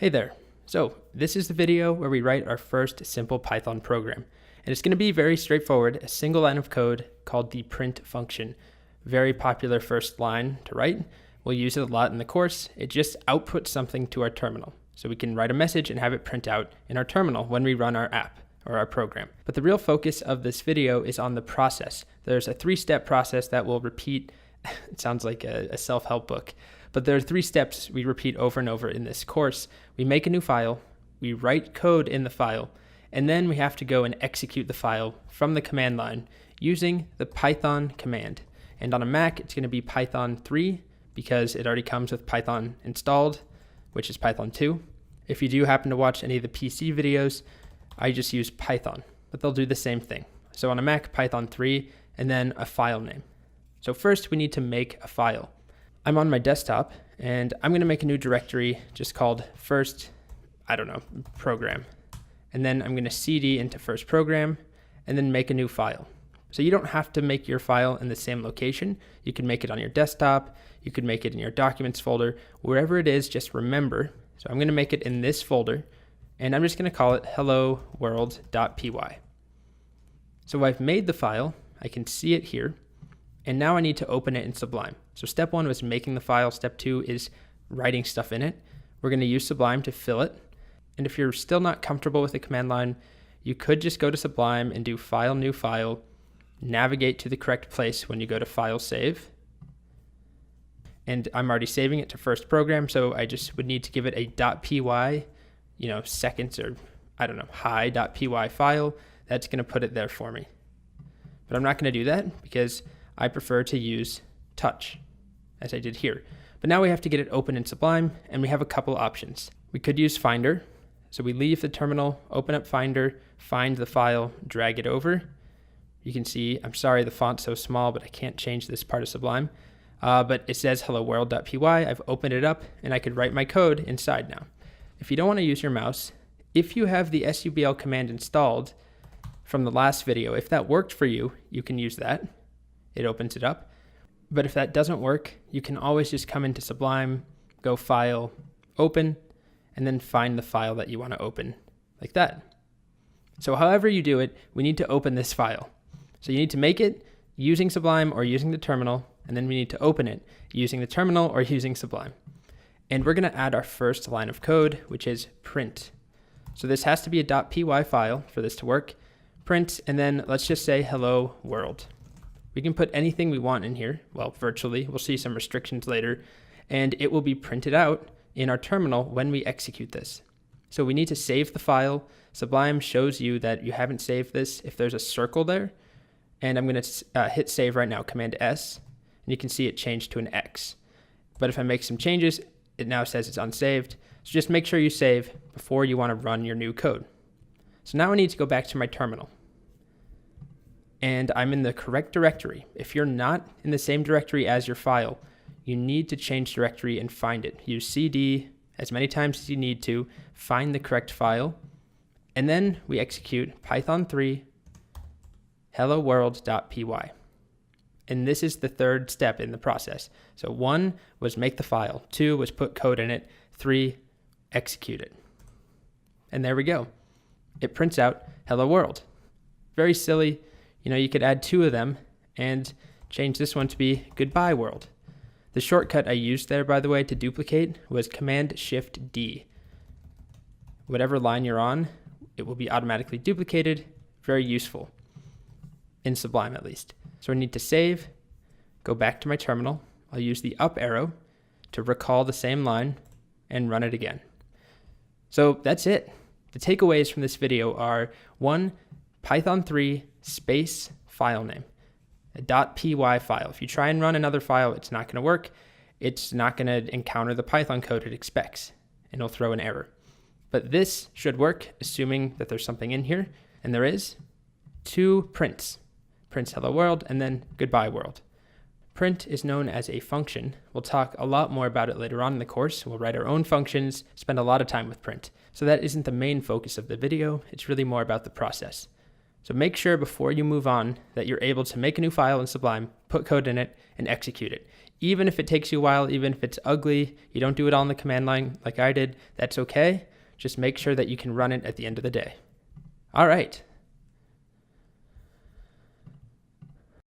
Hey there. So this is the video where we write our first simple Python program. And it's going to be very straightforward, a single line of code called the print function. Very popular first line to write. We'll use it a lot in the course. It just outputs something to our terminal. So we can write a message and have it print out in our terminal when we run our app or our program. But the real focus of this video is on the process. There's a 3-step process that will repeat. It sounds like a self-help book. But there are 3 steps we repeat over and over in this course. We make a new file, we write code in the file, and then we have to go and execute the file from the command line using the Python command. And on a Mac, it's going to be Python 3 because it already comes with Python installed, which is Python 2. If you do happen to watch any of the PC videos, I just use Python, but they'll do the same thing. So on a Mac, Python 3, and then a file name. So first we need to make a file. I'm on my desktop and I'm going to make a new directory just called first, program. And then I'm going to cd into first program and then make a new file. So you don't have to make your file in the same location. You can make it on your desktop. You could make it in your documents folder, wherever it is, just remember. So I'm going to make it in this folder and I'm just going to call it hello world.py. So I've made the file. I can see it here. And now I need to open it in Sublime. So step 1 was making the file. Step 2 is writing stuff in it. We're going to use Sublime to fill it. And if you're still not comfortable with the command line, you could just go to Sublime and do File, New File, navigate to the correct place when you go to File, Save. And I'm already saving it to first program, so I just would need to give it a .py, seconds or hi.py file. That's going to put it there for me. But I'm not going to do that because I prefer to use touch, as I did here. But now we have to get it open in Sublime, and we have a couple options. We could use Finder. So we leave the terminal, open up Finder, find the file, drag it over. You can see, I'm sorry the font's so small, but I can't change this part of Sublime. But it says hello world.py. I've opened it up, and I could write my code inside now. If you don't want to use your mouse, if you have the subl command installed from the last video, if that worked for you, you can use that. It opens it up. But if that doesn't work, you can always just come into Sublime, go File, Open, and then find the file that you want to open, like that. So however you do it, we need to open this file. So you need to make it using Sublime or using the terminal, and then we need to open it using the terminal or using Sublime. And we're going to add our first line of code, which is print. So this has to be a .py file for this to work. Print, and then let's just say hello world. We can put anything we want in here, well, virtually. We'll see some restrictions later, and it will be printed out in our terminal when we execute this. So we need to save the file. Sublime shows you that you haven't saved this if there's a circle there, and I'm going to hit save right now, Command S, and you can see it changed to an X. But if I make some changes, it now says it's unsaved. So just make sure you save before you want to run your new code. So now I need to go back to my terminal. And I'm in the correct directory. If you're not in the same directory as your file, you need to change directory and find it. Use cd as many times as you need to, find the correct file, and then we execute Python 3 hello world.py. And this is the 3rd step in the process. So 1 was make the file, 2 was put code in it, 3 execute it. And there we go. It prints out hello world. Very silly. You could add 2 of them and change this one to be goodbye world. The shortcut I used there, by the way, to duplicate was Command-Shift-D. Whatever line you're on, it will be automatically duplicated. Very useful, in Sublime at least. So I need to save, go back to my terminal. I'll use the up arrow to recall the same line and run it again. So that's it. The takeaways from this video are 1, Python 3 space file name, a .py file. If you try and run another file, it's not going to work. It's not going to encounter the Python code it expects, and it'll throw an error. But this should work, assuming that there's something in here, and there is. 2 prints. Prints hello world, and then goodbye world. Print is known as a function. We'll talk a lot more about it later on in the course. We'll write our own functions, spend a lot of time with print. So that isn't the main focus of the video. It's really more about the process. So make sure before you move on that you're able to make a new file in Sublime, put code in it, and execute it. Even if it takes you a while, even if it's ugly, you don't do it all in the command line like I did, that's okay. Just make sure that you can run it at the end of the day. All right,